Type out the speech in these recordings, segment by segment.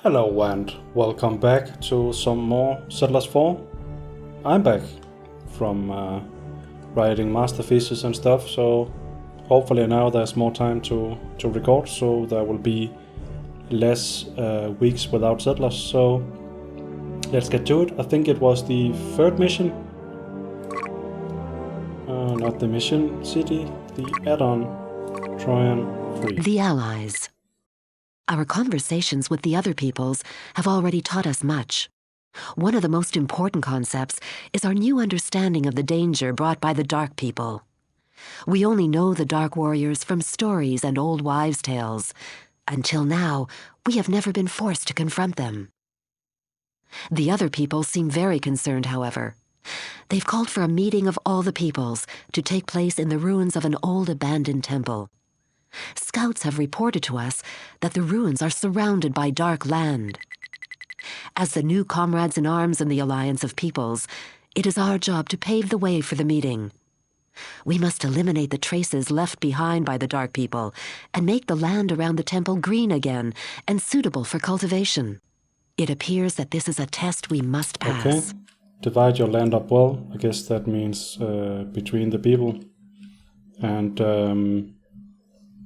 Hello and welcome back to some more Settlers 4. I'm back from writing masterpieces and stuff, so hopefully now there's more time to record, so there will be less weeks without Settlers. So let's get to it. I think it was the third mission. Not the mission city, the add-on Trojan 3. The Allies. Our conversations with the other peoples have already taught us much. One of the most important concepts is our new understanding of the danger brought by the Dark People. We only know the Dark Warriors from stories and old wives' tales. Until now, we have never been forced to confront them. The other people seem very concerned, however. They've called for a meeting of all the peoples to take place in the ruins of an old abandoned temple. Scouts have reported to us that the ruins are surrounded by dark land. As the new comrades in arms in the Alliance of Peoples, it is our job to pave the way for the meeting. We must eliminate the traces left behind by the Dark People and make the land around the temple green again and suitable for cultivation. It appears that this is a test we must pass. Okay, divide your land up well. I guess that means between the people. And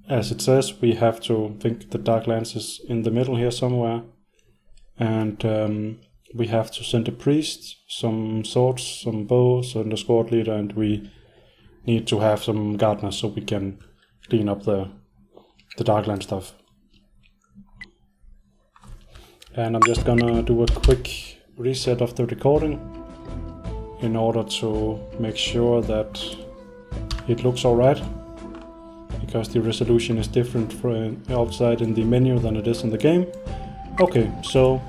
as it says, we have to think the Darklands is in the middle here somewhere. And we have to send a priest, some swords, some bows, and a squad leader, and we need to have some gardeners so we can clean up the Darkland stuff. And I'm just gonna do a quick reset of the recording in order to make sure that it looks alright, because the resolution is different from outside in the menu than it is in the game. Okay, so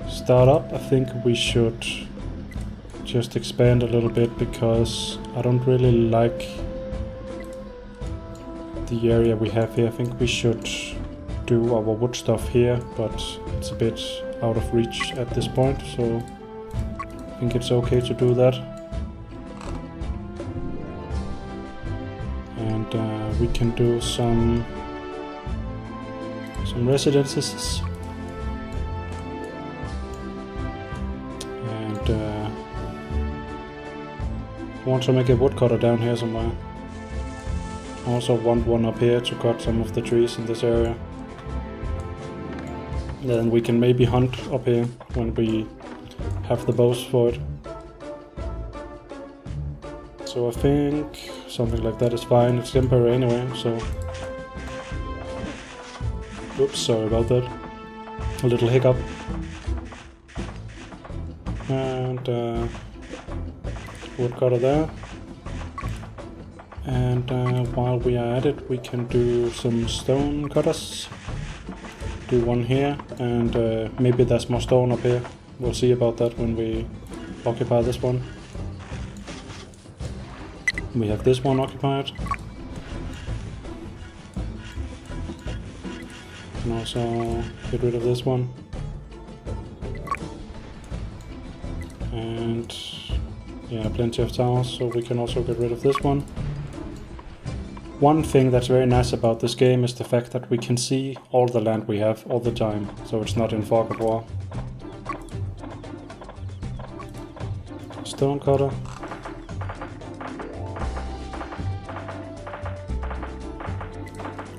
start up. I think we should just expand a little bit because I don't really like the area we have here. I think we should do our wood stuff here, but it's a bit out of reach at this point, so I think it's okay to do that. And we can do some residences. And want to make a woodcutter down here somewhere. I also want one up here to cut some of the trees in this area. Then we can maybe hunt up here when we have the bows for it. So I think something like that is fine. It's temporary anyway, so... Oops, sorry about that. A little hiccup. And woodcutter there. And while we are at it, we can do some stone cutters. Do one here, and maybe there's more stone up here. We'll see about that when we occupy this one. We have this one occupied. And also get rid of this one. And yeah, plenty of towers, so we can also get rid of this one. One thing that's very nice about this game is the fact that we can see all the land we have all the time, so it's not in fog of war. Stone cutter.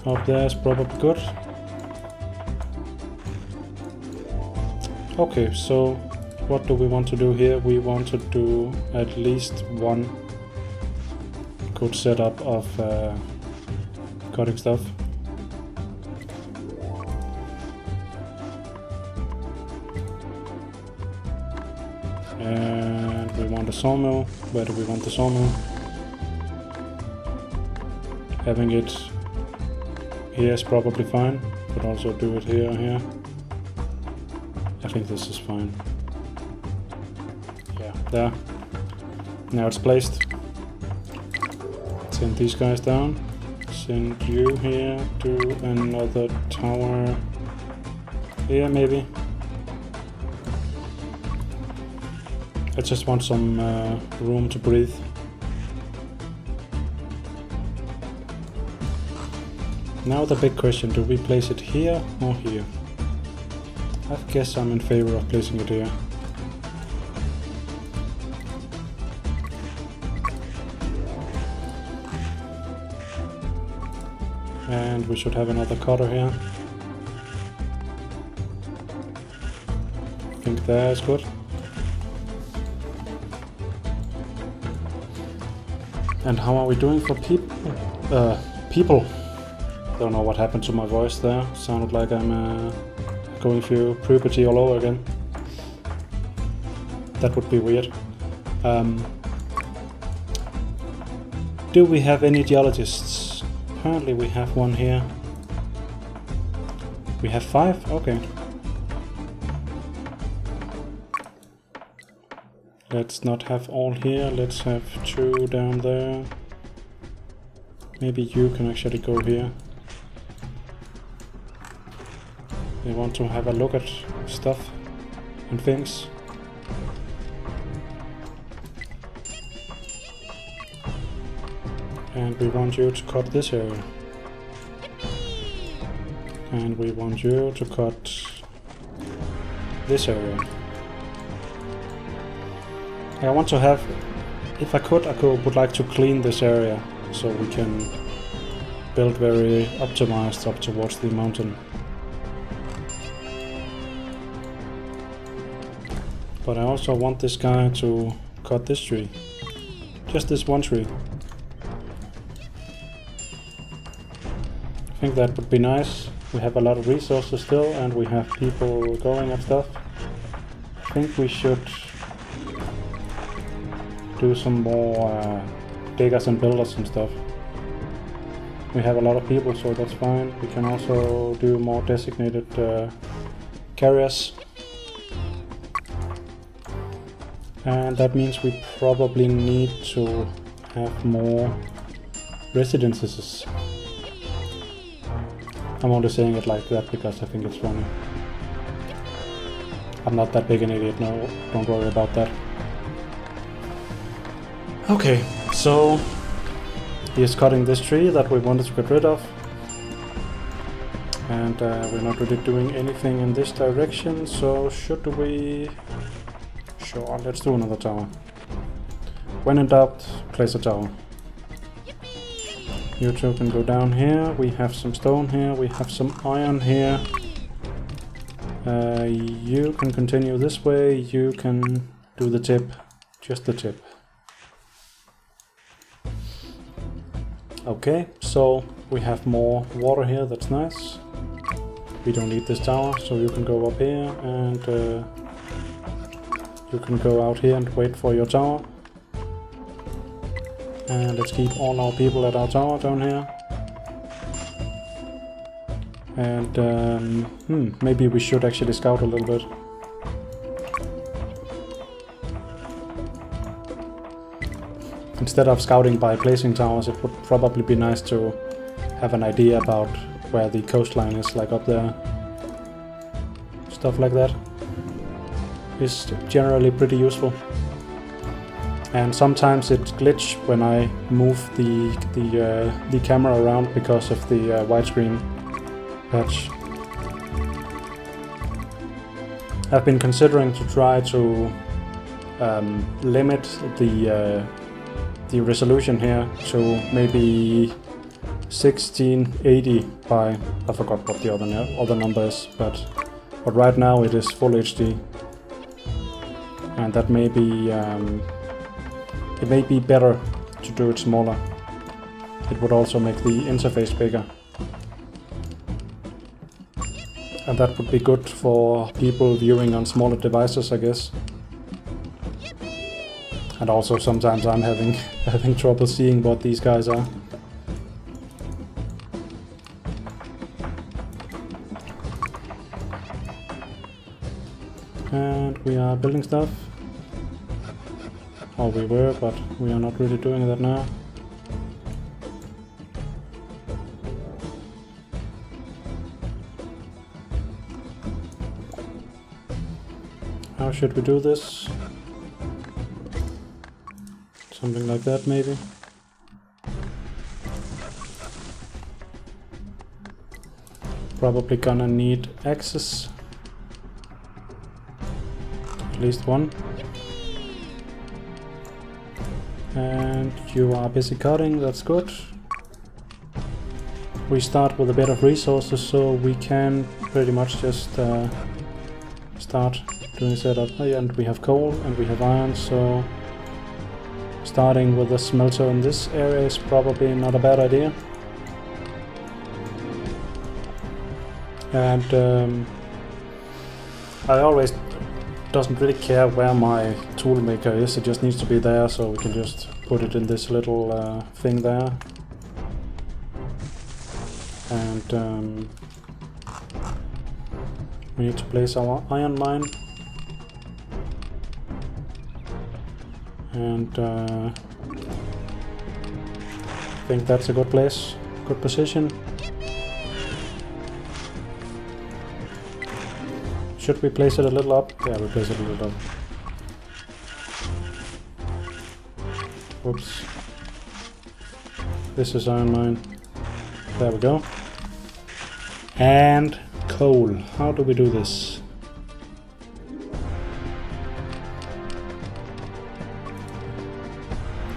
Up there is probably good. Okay, so what do we want to do here? We want to do at least one good setup of cutting stuff. And we want a sawmill. Where do we want the sawmill? Having it here is probably fine, but also do it here and here. I think this is fine. Yeah, there. Now it's placed. Send these guys down. Send you here to another tower here, maybe. I just want some room to breathe. Now the big question, do we place it here or here? I guess I'm in favor of placing it here. And we should have another cutter here. I think that is good. And how are we doing for people? Don't know what happened to my voice there. Sounded like I'm going through puberty all over again. That would be weird. Do we have any geologists? Apparently we have one here. We have 5? Okay. Let's not have all here, let's have 2 down there. Maybe you can actually go here. They want to have a look at stuff and things. And we want you to cut this area. And we want you to cut this area. I want to have, if I could, would like to clean this area so we can build very optimized up towards the mountain. But I also want this guy to cut this tree. Just this one tree. I think that would be nice. We have a lot of resources still and we have people going and stuff. I think we should do some more diggers and builders and stuff. We have a lot of people, so that's fine. We can also do more designated carriers. And that means we probably need to have more residences. I'm only saying it like that because I think it's funny. I'm not that big an idiot, no, don't worry about that. Okay, so he is cutting this tree that we wanted to get rid of. And we're not really doing anything in this direction, so should we... Sure, let's do another tower. When in doubt, place a tower. You two can go down here, we have some stone here, we have some iron here. You can continue this way, you can do the tip, just the tip. Okay, so we have more water here, that's nice. We don't need this tower, so you can go up here and you can go out here and wait for your tower. And let's keep all our people at our tower down here. And maybe we should actually scout a little bit. Instead of scouting by placing towers, it would probably be nice to have an idea about where the coastline is, like up there. Stuff like that is generally pretty useful. And sometimes it glitches when I move the camera around because of the widescreen patch. I've been considering to try to limit the resolution here to maybe 1680 by, I forgot what the other number is, but right now it is full HD, and that may be it may be better to do it smaller. It would also make the interface bigger, and that would be good for people viewing on smaller devices, I guess. And also sometimes I'm having trouble seeing what these guys are. And we are building stuff. Or we were, but we are not really doing that now. How should we do this? Something like that, maybe. Probably gonna need access. At least one. And you are busy cutting, that's good. We start with a bit of resources, so we can pretty much just start doing setup. Oh, yeah, and we have coal and we have iron, so starting with a smelter in this area is probably not a bad idea. And I always doesn't really care where my tool maker is, it just needs to be there, so we can just put it in this little thing there. And we need to place our iron mine. And I think that's a good place, good position. Should we place it a little up? Yeah, we place it a little up. Whoops. This is iron mine. There we go. And coal. How do we do this?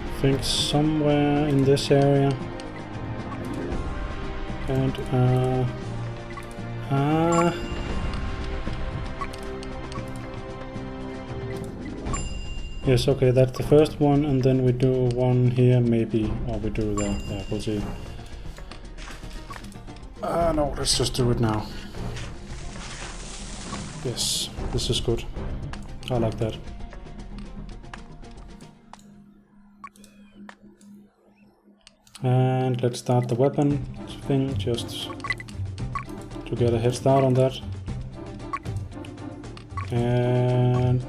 I think somewhere in this area. And yes, okay, that's the first one, and then we do one here maybe, or we do that, yeah, we'll see. No, let's just do it now. Yes, this is good. I like that. And let's start the weapon thing, just to get a head start on that. And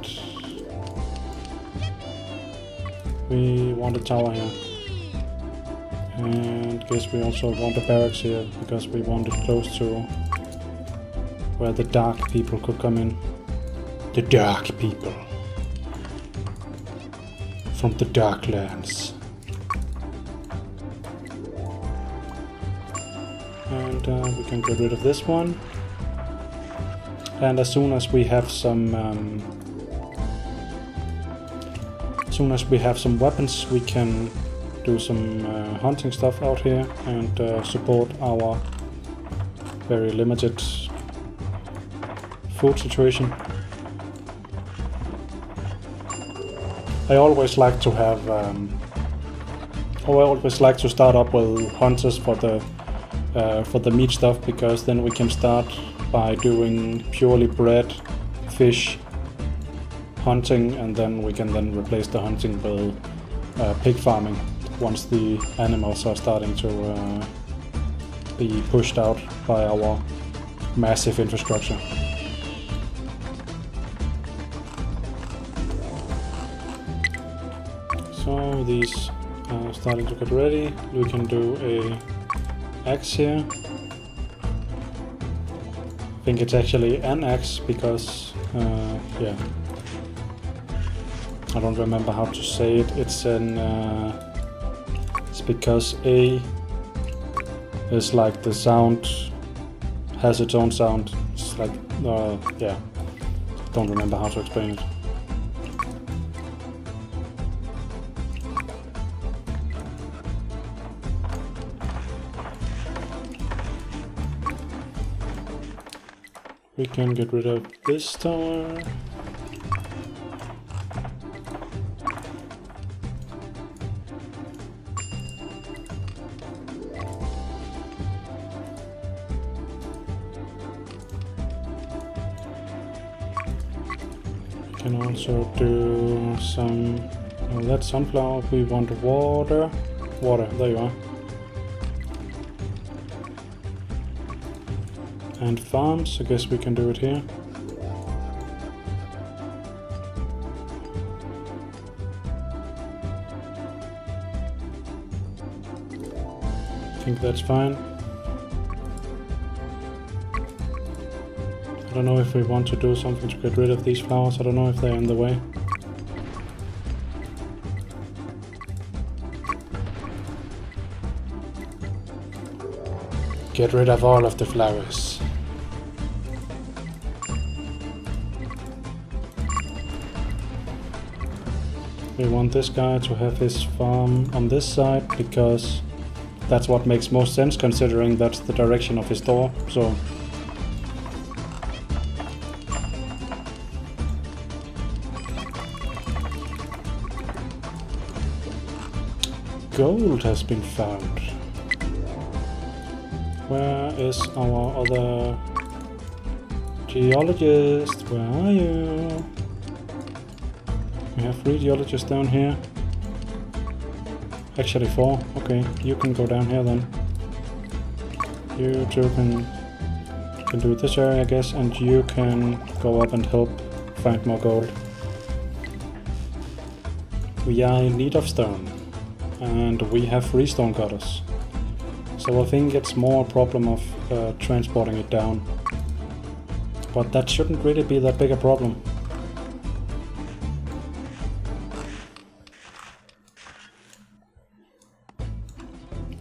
we want a tower here. And I guess we also want a barracks here, because we want it close to where the dark people could come in. The dark people. From the dark lands. And we can get rid of this one. And as soon as we have some weapons, we can do some hunting stuff out here and support our very limited food situation. I always like to have I always like to start up with hunters for the meat stuff, because then we can start by doing purely bread, fish, hunting, and then we can then replace the hunting with pig farming once the animals are starting to be pushed out by our massive infrastructure. So these are starting to get ready. We can do a axe here. I think it's actually an axe because yeah, I don't remember how to say it. It's an it's because A is like the sound has its own sound. It's like yeah, don't remember how to explain it. We can get rid of this tower. We can also do some, well, that's sunflower. We want water. Water, there you are. And farms, I guess we can do it here. I think that's fine. I don't know if we want to do something to get rid of these flowers. I don't know if they're in the way. Get rid of all of the flowers. We want this guy to have his farm on this side, because that's what makes most sense, considering that's the direction of his door, so... Gold has been found. Where is our other geologist? Where are you? We have 3 geologists down here. Actually 4. Okay, you can go down here then. You two can do this area, I guess, and you can go up and help find more gold. We are in need of stone, and we have 3 stone cutters. So I think it's more a problem of transporting it down. But that shouldn't really be that big a problem.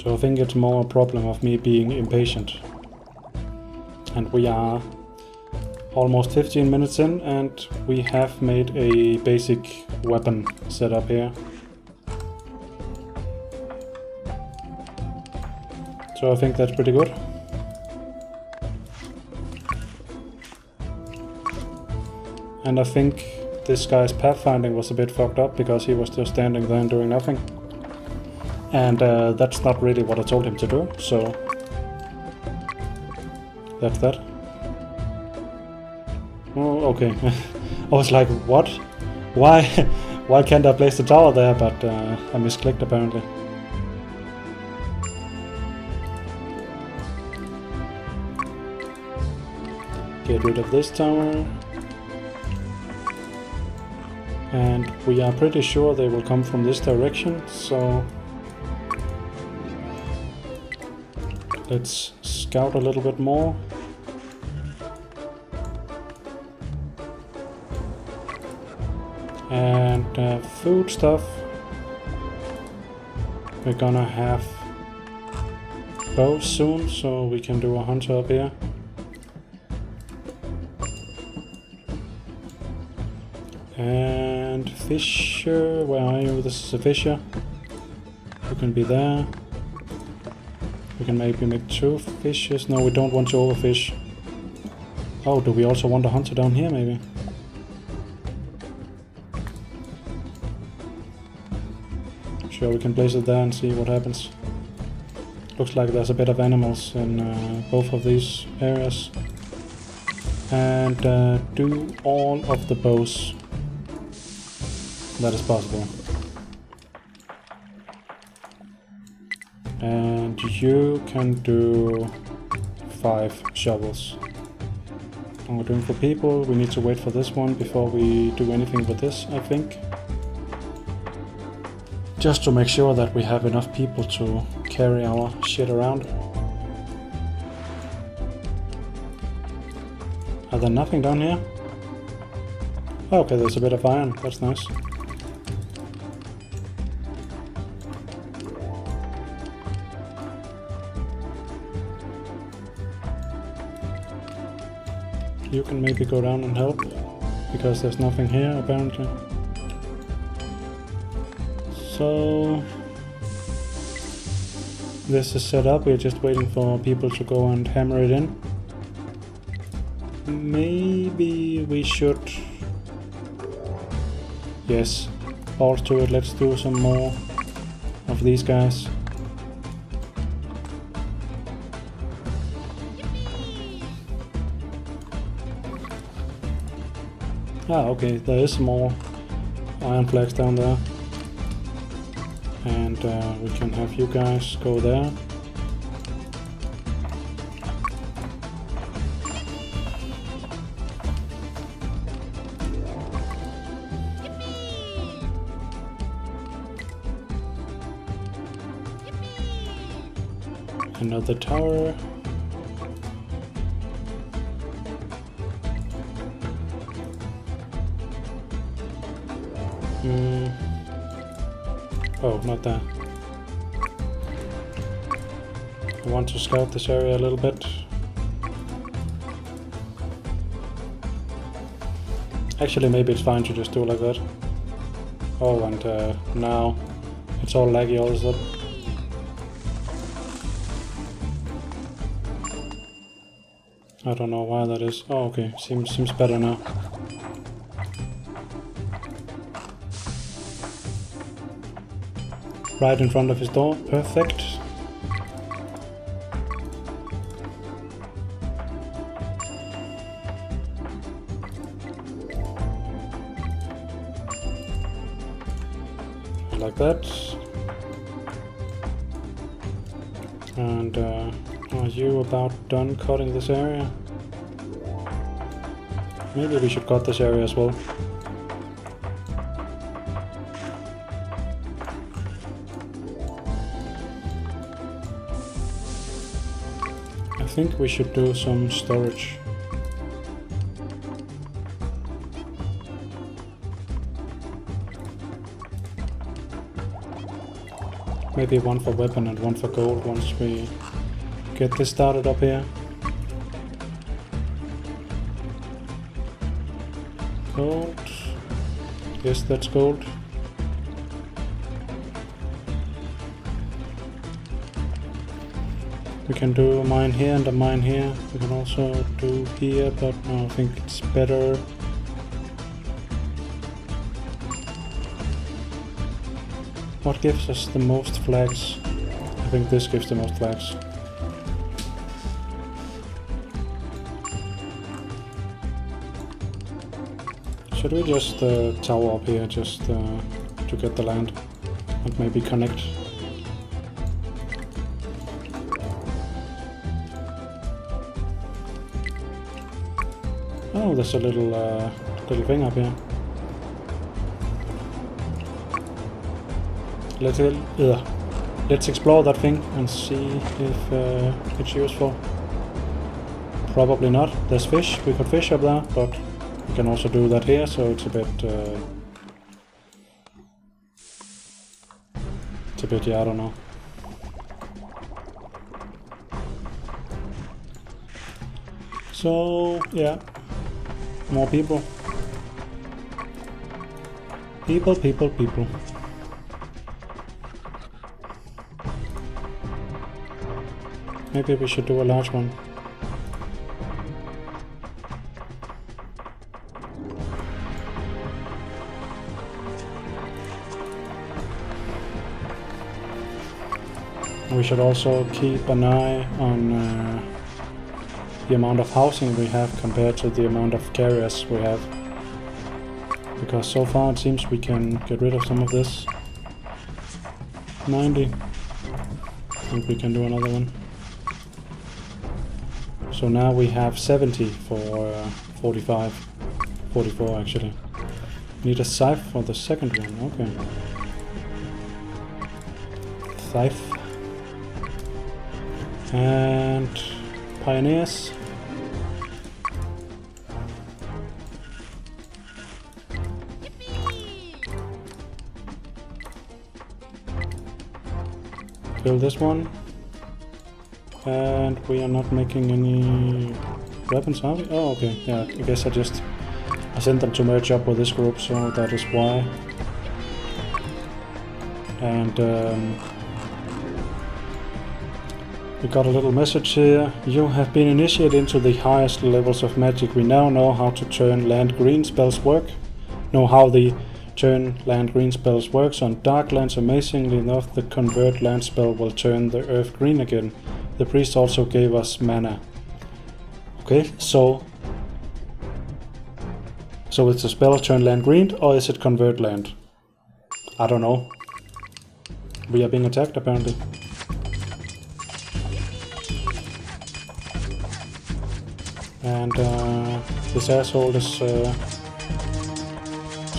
So I think it's more a problem of me being impatient. And we are almost 15 minutes in, and we have made a basic weapon setup here. So I think that's pretty good. And I think this guy's pathfinding was a bit fucked up, because he was just standing there and doing nothing. And that's not really what I told him to do, so that's that. Oh, okay. I was like, what? Why? Why can't I place the tower there? But I misclicked apparently. Get rid of this tower. And we are pretty sure they will come from this direction, so let's scout a little bit more. And food stuff. We're gonna have bows soon, so we can do a hunter up here. And fisher, where are you? This is a fisher. You can be there. We can maybe make 2 fishes. No, we don't want to overfish. Oh, do we also want a hunter down here, maybe? Sure, we can place it there and see what happens. Looks like there's a bit of animals in both of these areas. And do all of the bows that is possible. And you can do 5 shovels. And we're doing for people. We need to wait for this one before we do anything with this, I think. Just to make sure that we have enough people to carry our shit around. Are there nothing down here? Oh, okay, there's a bit of iron. That's nice. You can maybe go down and help, because there's nothing here apparently. So this is set up, we're just waiting for people to go and hammer it in. Maybe we should... Yes, balls to it, let's do some more of these guys. Ah, okay, there is more iron flags down there. And we can have you guys go there. Another tower. Oh, not that. I want to scout this area a little bit. Actually, maybe it's fine to just do like that. Oh, and now it's all laggy all of a sudden. I don't know why that is. Oh, okay, seems better now. Right in front of his door, perfect. Like that. And are you about done cutting this area? Maybe we should cut this area as well. I think we should do some storage. Maybe one for weapon and one for gold once we get this started up here. Gold. Yes, that's gold. We can do a mine here and a mine here. We can also do here, but I think it's better. What gives us the most flags? I think this gives the most flags. Should we just tower up here just to get the land and maybe connect? Oh, there's a little thing up here. Let's explore that thing and see if it's useful. Probably not. There's fish. We could fish up there, but we can also do that here. So it's a bit. Yeah, I don't know. So yeah, more people. People. Maybe we should do a large one. We should also keep an eye on the amount of housing we have compared to the amount of carriers we have. Because so far it seems we can get rid of some of this. 90. I think we can do another one. So now we have 70 for 45. 44 actually. Need a scythe for the second one, okay. Scythe. And pioneers. Build this one. And we are not making any weapons, are we? Oh, okay. Yeah, I guess I sent them to merge up with this group, so that is why. And we got a little message here. You have been initiated into the highest levels of magic. We now know how to turn land green spells work. Know how the turn land green spells works on dark lands. Amazingly enough, the convert land spell will turn the earth green again. The priest also gave us mana. Okay, so it's a spell turn land green, or is it convert land? I don't know. We are being attacked apparently. And this asshole is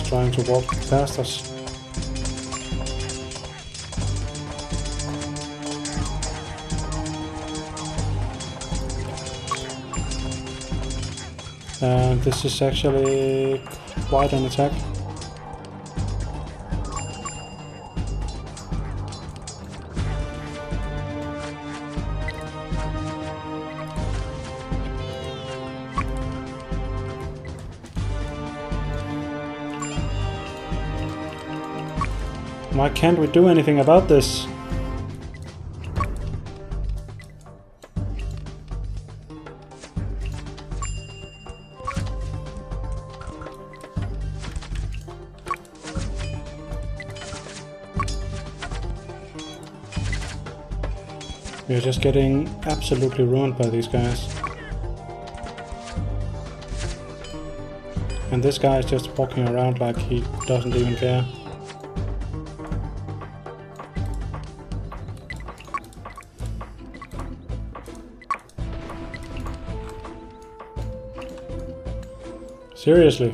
trying to walk past us. And this is actually quite an attack. Why can't we do anything about this? We're just getting absolutely ruined by these guys. And this guy is just walking around like he doesn't even care. Seriously.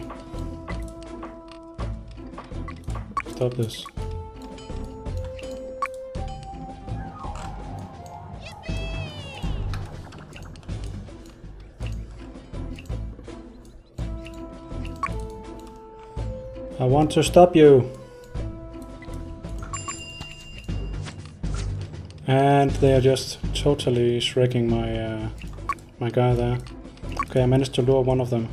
Stop this. I want to stop you. And they are just totally shredding my guy there. Okay, I managed to lure one of them.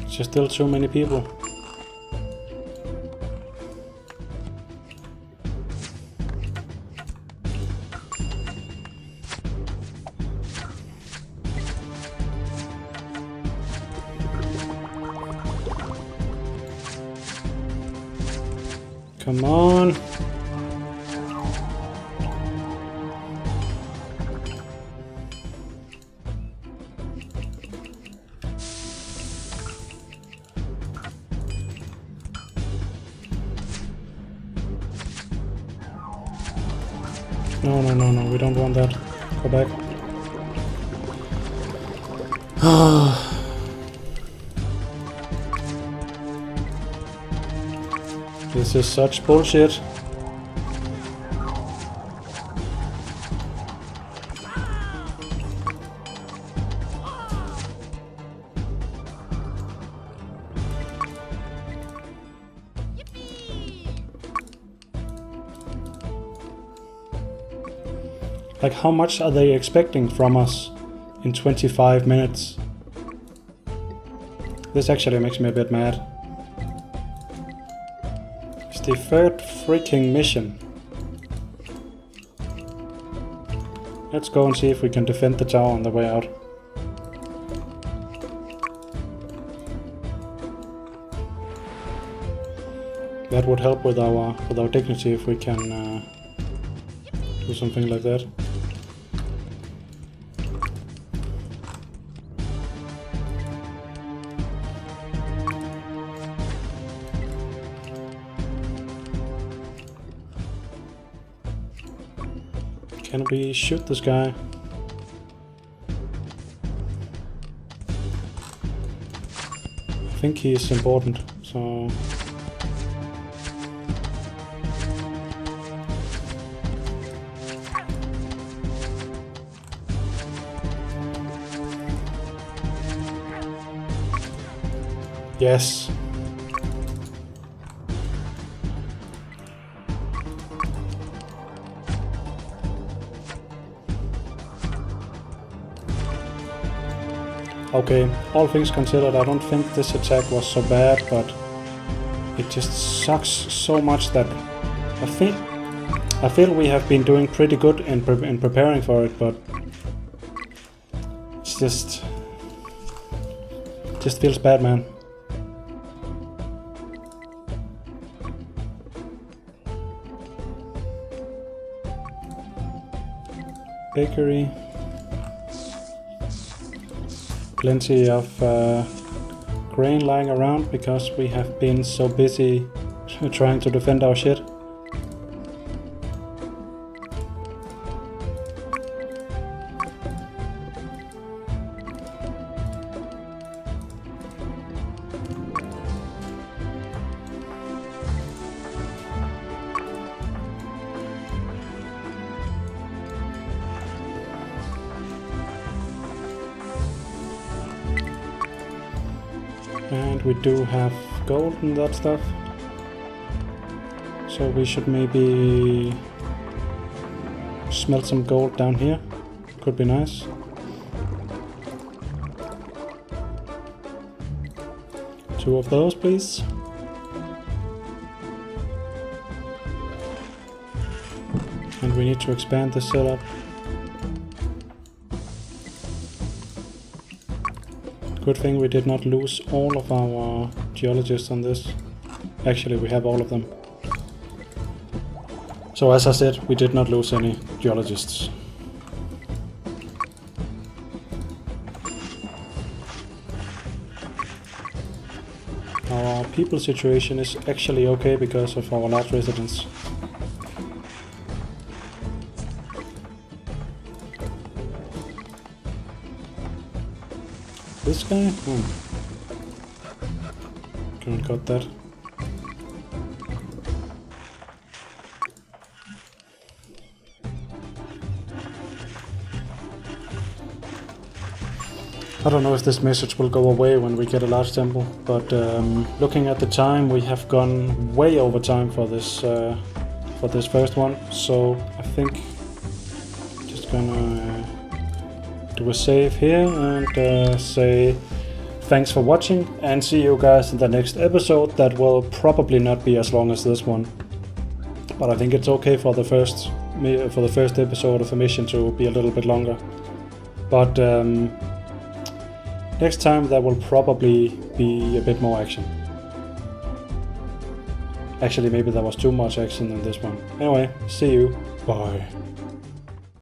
It's just still too many people. Come on. No, we don't want that. Go back. This is such bullshit. Like, how much are they expecting from us in 25 minutes? This actually makes me a bit mad. It's the third freaking mission. Let's go and see if we can defend the tower on the way out. That would help with our dignity if we can do something like that. Can we shoot this guy? I think he is important, so... Yes. Okay, all things considered, I don't think this attack was so bad, but it just sucks so much that I feel we have been doing pretty good in preparing for it, but it's just feels bad, man. Bakery. Plenty of grain lying around because we have been so busy trying to defend our shit. And we do have gold and that stuff, so we should maybe smelt some gold down here. Could be nice. Two of those, please. And we need to expand the setup. Good thing we did not lose all of our geologists on this. Actually, we have all of them. So as I said, we did not lose any geologists. Our people situation is actually okay because of our large residence. This guy? Couldn't got that. I don't know if this message will go away when we get a large temple, but looking at the time, we have gone way over time for this first one. So I think just gonna do a save here and say thanks for watching, and see you guys in the next episode. That will probably not be as long as this one, but I think it's okay for the first episode of a mission to be a little bit longer. But next time there will probably be a bit more action. Actually, maybe there was too much action in this one. Anyway, see you. Bye.